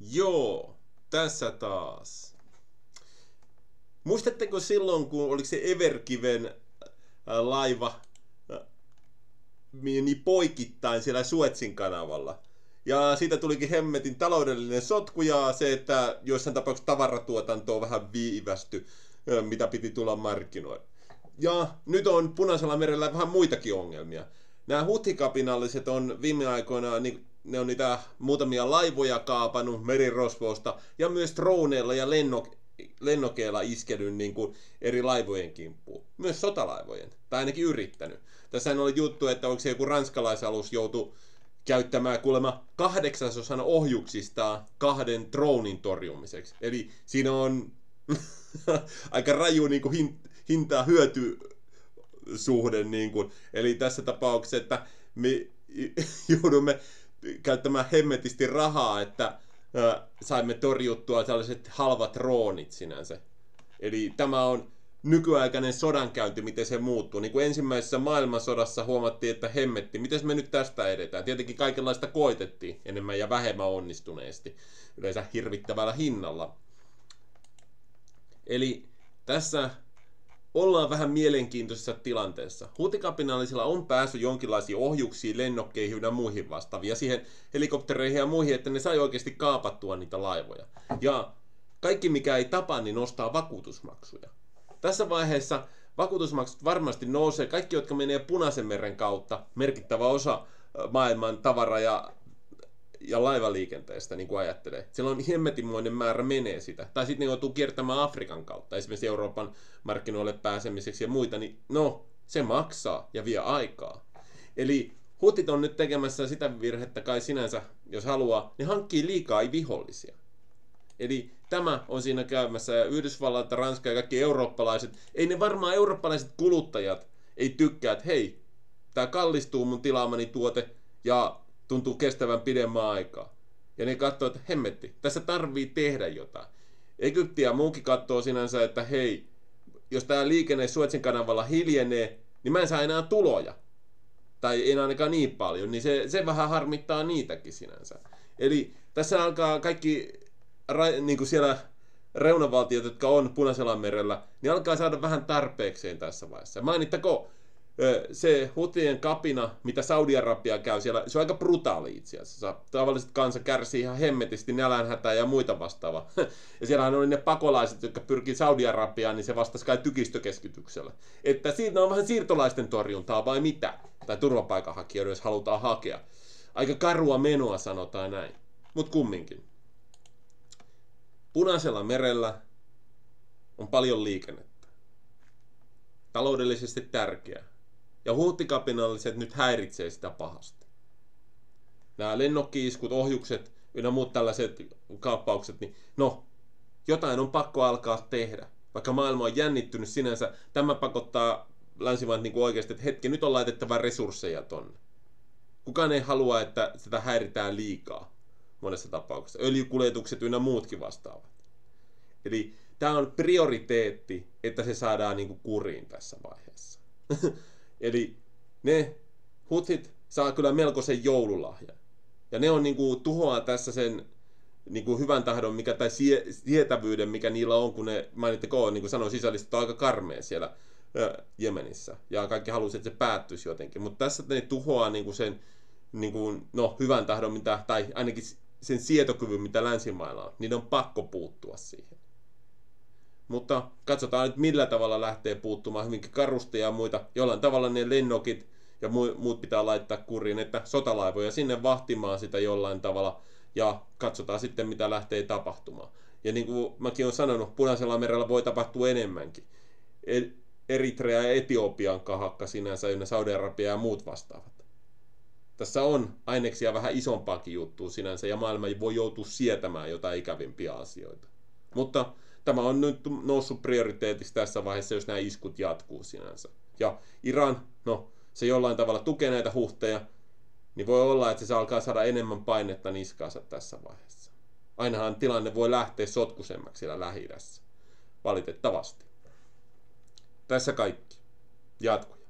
Joo, tässä taas. Muistatteko silloin, kun oliko se Evergiven laiva meni poikittain siellä Suezin kanavalla? Ja siitä tulikin hemmetin taloudellinen sotku ja se, että joissain tapauksissa tavaratuotanto on vähän viivästy, mitä piti tulla markkinoille. Ja nyt on Punaisella merellä vähän muitakin ongelmia. Nämä huthikapinalliset on viime aikoina, ne on niitä muutamia laivoja kaapannut merirosvoista ja myös droneilla ja lennokeilla iskenyt niin kuin eri laivojen kimppuun. Myös sotalaivojen, tai ainakin yrittänyt. Tässä oli juttu, että onko se joku ranskalaisalus joutui käyttämään kuulemma 8% ohjuksista 2 dronin torjumiseksi. Eli siinä on aika raju niin kuin hinta-hyöty-suhde. Niin kuin. Eli tässä tapauksessa, että me joudumme käyttämään hemmetisti rahaa, että saimme torjuttua tällaiset halvat droonit sinänsä. Eli tämä on nykyaikainen sodankäynti, miten se muuttuu. Niin kuin ensimmäisessä maailmansodassa huomattiin, että hemmetti, miten me nyt tästä edetään. Tietenkin kaikenlaista koitettiin enemmän ja vähemmän onnistuneesti. Yleensä hirvittävällä hinnalla. Eli tässä ollaan vähän mielenkiintoisessa tilanteessa. Huthikapinallisilla on päässyt jonkinlaisiin ohjuksiin, lennokkeihin ja muihin vastaavia, siihen helikoptereihin ja muihin, että ne sai oikeasti kaapattua niitä laivoja. Ja kaikki mikä ei tapa, niin nostaa vakuutusmaksuja. Tässä vaiheessa vakuutusmaksut varmasti nousee. Kaikki, jotka menee Punaisen meren kautta, merkittävä osa maailman tavara- ja laivaliikenteestä, niin kuin ajattelee. Siellä on hemmetinmoinen määrä menee sitä. Tai sitten ne joutuu kiertämään Afrikan kautta, esimerkiksi Euroopan markkinoille pääsemiseksi ja muita, niin no, se maksaa ja vie aikaa. Eli hutit on nyt tekemässä sitä virhettä kai sinänsä, jos haluaa, ne hankkii liikaa vihollisia. Eli tämä on siinä käymässä, ja Yhdysvallat, Ranska ja kaikki eurooppalaiset, ei ne varmaan eurooppalaiset kuluttajat ei tykkää, että hei, tää kallistuu mun tilaamani tuote, ja tuntuu kestävän pidemmän aikaa. Ja ne katsoo, että hemmetti, tässä tarvii tehdä jotain. Egypti ja muukin katsoo sinänsä, että hei, jos tää liikenne Suezin kanavalla hiljenee, niin mä en saa enää tuloja. Tai en ainakaan niin paljon, niin se vähän harmittaa niitäkin sinänsä. Eli tässä alkaa kaikki niin kuin siellä reunavaltiot, jotka on Punaisella merellä, niin alkaa saada vähän tarpeekseen tässä vaiheessa. Mainittako se hutien kapina, mitä Saudi-Arabia käy siellä, se on aika brutaali itse asiassa. Tavalliset kansa kärsii ihan hemmetisti nälänhätää ja muita vastaavaa. Ja siellähän oli ne pakolaiset, jotka pyrkii Saudi-Arabiaan, niin se vastasi kai tykistökeskityksellä. Että siinä on vähän siirtolaisten torjuntaa vai mitä? Tai turvapaikanhakijoita, jos halutaan hakea. Aika karua menoa sanotaan näin. Mut kumminkin. Punaisella merellä on paljon liikennettä. Taloudellisesti tärkeää. Ja huthikapinalliset nyt häiritsee sitä pahasti. Nämä lennokki-iskut, ohjukset ynnä muut tällaiset kaappaukset, niin no, jotain on pakko alkaa tehdä. Vaikka maailma on jännittynyt sinänsä, tämä pakottaa länsimaat niin kuin oikeasti, että hetki, nyt on laitettava resursseja tonne. Kukaan ei halua, että sitä häiritään liikaa monessa tapauksessa. Öljykuljetukset ynnä muutkin vastaavat. Eli tämä on prioriteetti, että se saadaan niin kuin kuriin tässä vaiheessa. Eli ne huthit saa kyllä melkoisen joululahjan. Ja ne on niin kuin tuhoaa tässä sen niin kuin hyvän tahdon tai sietävyyden, mikä niillä on, kun ne mainitteko, niin kuin sanoin, sisällistä on aika karmea siellä Jemenissä. Ja kaikki haluaisi, että se päättyisi jotenkin. Mutta tässä ne tuhoaa niin kuin sen niin kuin, no, hyvän tahdon, tai ainakin sen sietokyvyn, mitä länsimailla on. Niiden on pakko puuttua siihen. Mutta katsotaan nyt millä tavalla lähtee puuttumaan hyvinkin karusteja ja muita. Jollain tavalla ne lennokit ja muut pitää laittaa kuriin, että sotalaivoja sinne vahtimaan sitä jollain tavalla. Ja katsotaan sitten mitä lähtee tapahtumaan. Ja niin kuin mäkin olen sanonut, Punaisella merellä voi tapahtua enemmänkin. Eritrea ja Etiopian kahakka sinänsä, ja Saudi-Arabia ja muut vastaavat. Tässä on aineksia vähän isompaakin juttua sinänsä, ja maailma voi joutua sietämään jotain ikävimpiä asioita. Mutta tämä on nyt noussut prioriteetiksi tässä vaiheessa, jos nämä iskut jatkuu sinänsä. Ja Iran, no se jollain tavalla tukee näitä huhteja, niin voi olla, että se alkaa saada enemmän painetta niskaansa tässä vaiheessa. Ainahan tilanne voi lähteä sotkuisemmaksi siellä Lähi-idässä. Valitettavasti. Tässä kaikki. Jatkuu.